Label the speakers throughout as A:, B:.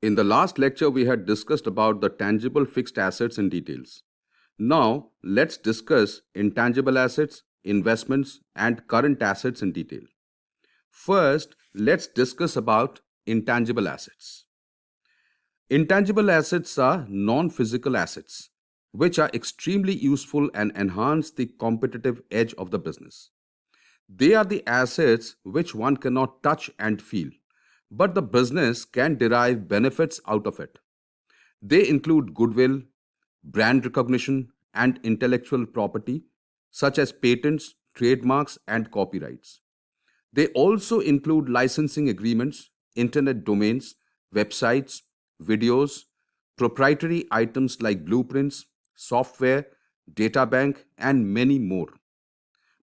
A: In the last lecture, we had discussed about the tangible fixed assets in details. Now, let's discuss intangible assets, investments, and current assets in detail. First, let's discuss about intangible assets. Intangible assets are non-physical assets, which are extremely useful and enhance the competitive edge of the business. They are the assets which one cannot touch and feel, but the business can derive benefits out of it. They include goodwill, brand recognition, and intellectual property, such as patents, trademarks, and copyrights. They also include licensing agreements, internet domains, websites, videos, proprietary items like blueprints, software, data bank, and many more.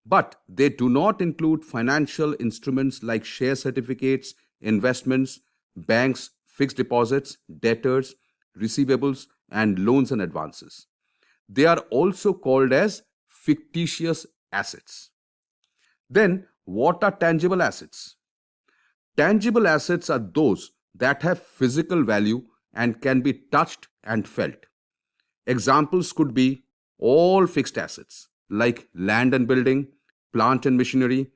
A: But they do not include financial instruments like share certificates, investments, banks, fixed deposits, debtors, receivables, and loans and advances. They are also called as fictitious assets. Then, what are tangible assets? Tangible assets are those that have physical value and can be touched and felt. Examples could be all fixed assets like land and building, plant and machinery,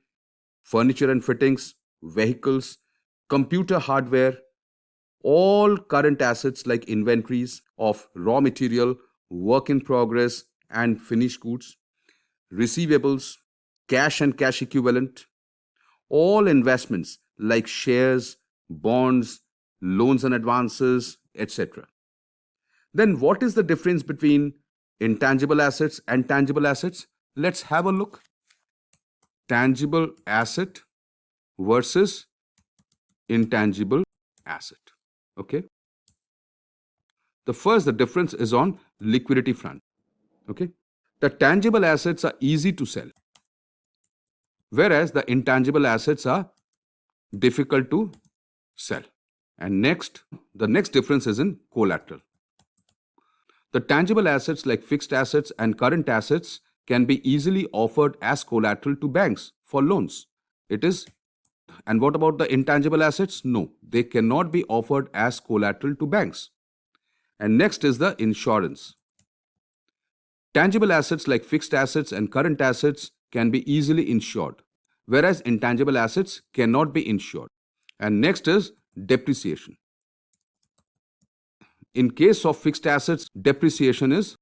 A: furniture and fittings, vehicles, computer hardware, all current assets like inventories of raw material, work in progress, and finished goods, receivables, cash and cash equivalent, all investments like shares, bonds, loans and advances, etc. Then, what is the difference between intangible assets and tangible assets? Let's have a look. Tangible asset versus intangible asset. Okay. The difference is on liquidity front. Okay. The tangible assets are easy to sell, whereas the intangible assets are difficult to sell. And the next difference is in collateral. The tangible assets like fixed assets and current assets can be easily offered as collateral to banks for loans. And what about the intangible assets? No, they cannot be offered as collateral to banks. And next is the insurance. Tangible assets like fixed assets and current assets can be easily insured, whereas intangible assets cannot be insured. And next is depreciation. In case of fixed assets, depreciation is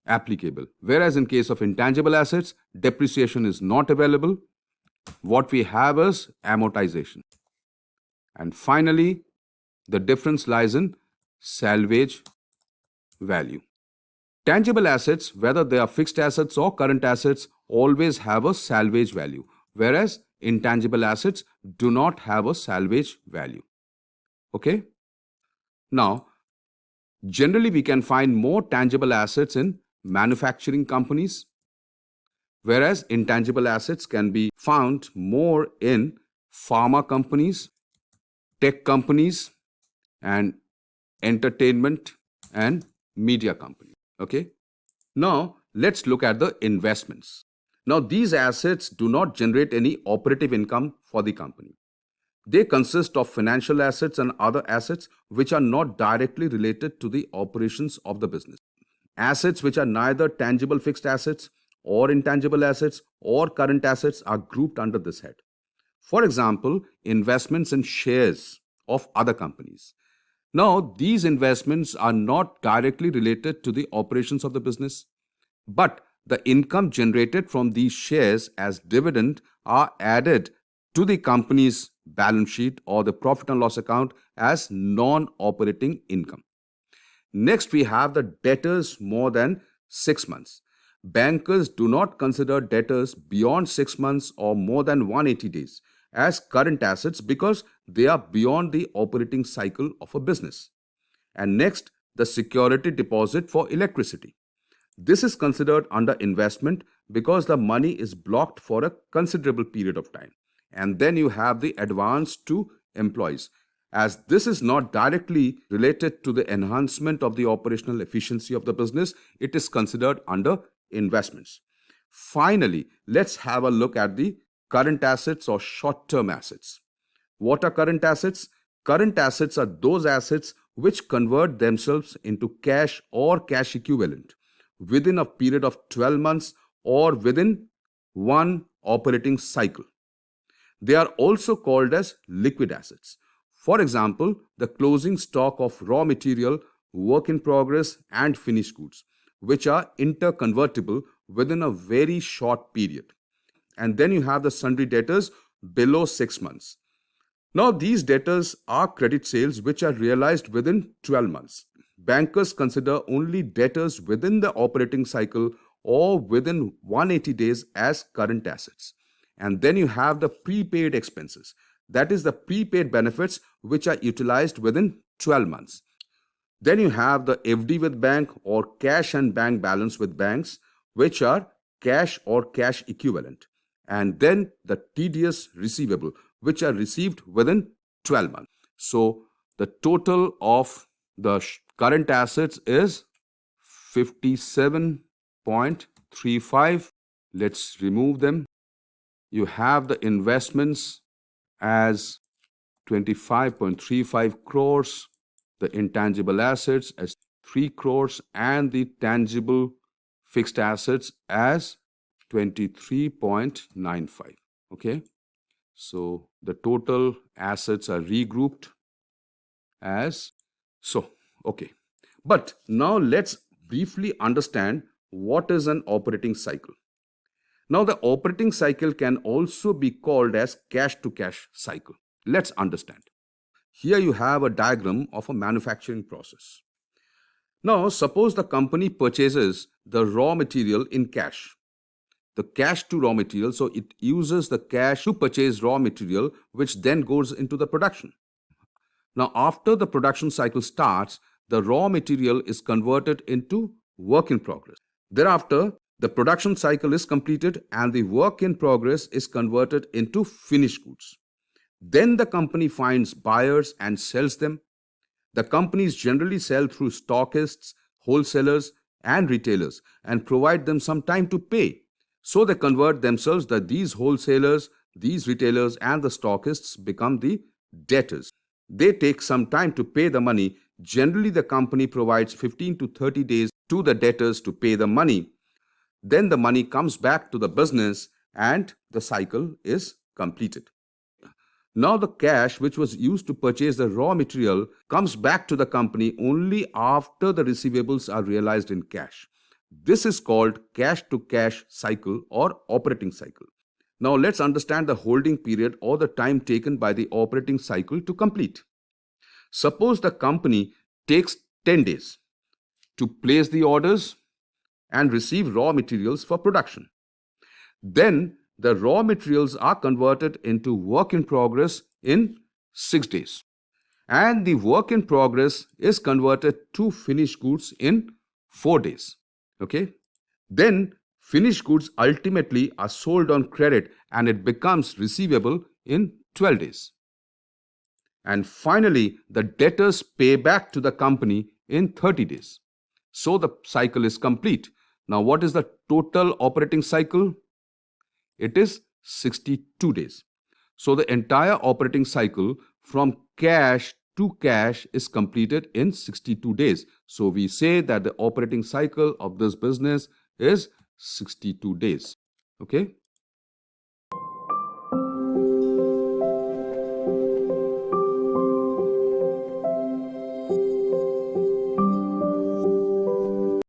A: applicable, whereas in case of intangible assets, depreciation is not available. What we have is amortization. And finally, the difference lies in salvage value. Tangible assets, whether they are fixed assets or current assets, always have a salvage value, whereas intangible assets do not have a salvage value. Okay? Now, generally we can find more tangible assets in manufacturing companies, whereas intangible assets can be found more in pharma companies, tech companies, and entertainment and media companies. Okay. Now, let's look at the investments. Now, these assets do not generate any operative income for the company. They consist of financial assets and other assets which are not directly related to the operations of the business. Assets which are neither tangible fixed assets or intangible assets or current assets are grouped under this head. For example, investments in shares of other companies. Now, these investments are not directly related to the operations of the business, but the income generated from these shares as dividend are added to the company's balance sheet or the profit and loss account as non-operating income. Next, we have the debtors more than 6 months. Bankers do not consider debtors beyond 6 months or more than 180 days as current assets because they are beyond the operating cycle of a business. And next, the security deposit for electricity. This is considered under investment because the money is blocked for a considerable period of time. And then you have the advance to employees. As this is not directly related to the enhancement of the operational efficiency of the business, it is considered under investments. Finally, let's have a look at the current assets or short-term assets. What are current assets? Current assets are those assets which convert themselves into cash or cash equivalent within a period of 12 months or within one operating cycle. They are also called as liquid assets. For example, the closing stock of raw material, work in progress, and finished goods, which are interconvertible within a very short period. And then you have the sundry debtors below 6 months. Now, these debtors are credit sales which are realized within 12 months. Bankers consider only debtors within the operating cycle or within 180 days as current assets. And then you have the prepaid expenses. That is the prepaid benefits which are utilized within 12 months. Then you have the FD with bank or cash and bank balance with banks, which are cash or cash equivalent. And then the TDS receivable, which are received within 12 months. So the total of the current assets is 57.35. Let's remove them. You have the investments as 25.35 crores, the intangible assets as 3 crores, and the tangible fixed assets as 23.95. Okay. So the total assets are regrouped as so. Okay. But now let's briefly understand what is an operating cycle. Now the operating cycle can also be called as cash to cash cycle. Let's understand. Here you have a diagram of a manufacturing process. Now suppose the company purchases the raw material in cash. The cash to raw material, so it uses the cash to purchase raw material, which then goes into the production. Now, after the production cycle starts, the raw material is converted into work in progress. Thereafter, the production cycle is completed and the work in progress is converted into finished goods. Then the company finds buyers and sells them. The companies generally sell through stockists, wholesalers, and retailers and provide them some time to pay. So they convert themselves that these wholesalers, these retailers, and the stockists become the debtors. They take some time to pay the money. Generally, the company provides 15 to 30 days to the debtors to pay the money. Then the money comes back to the business and the cycle is completed. Now the cash which was used to purchase the raw material comes back to the company only after the receivables are realized in cash. This is called cash to cash cycle or operating cycle. Now let's understand the holding period or the time taken by the operating cycle to complete. Suppose the company takes 10 days to place the orders and receive raw materials for production. Then the raw materials are converted into work in progress in 6 days. And the work in progress is converted to finished goods in 4 days. Okay. Then finished goods ultimately are sold on credit and it becomes receivable in 12 days. And finally, the debtors pay back to the company in 30 days. So the cycle is complete. Now, what is the total operating cycle? It is 62 days. So the entire operating cycle from cash to cash is completed in 62 days. So we say that the operating cycle of this business is 62 days. Okay.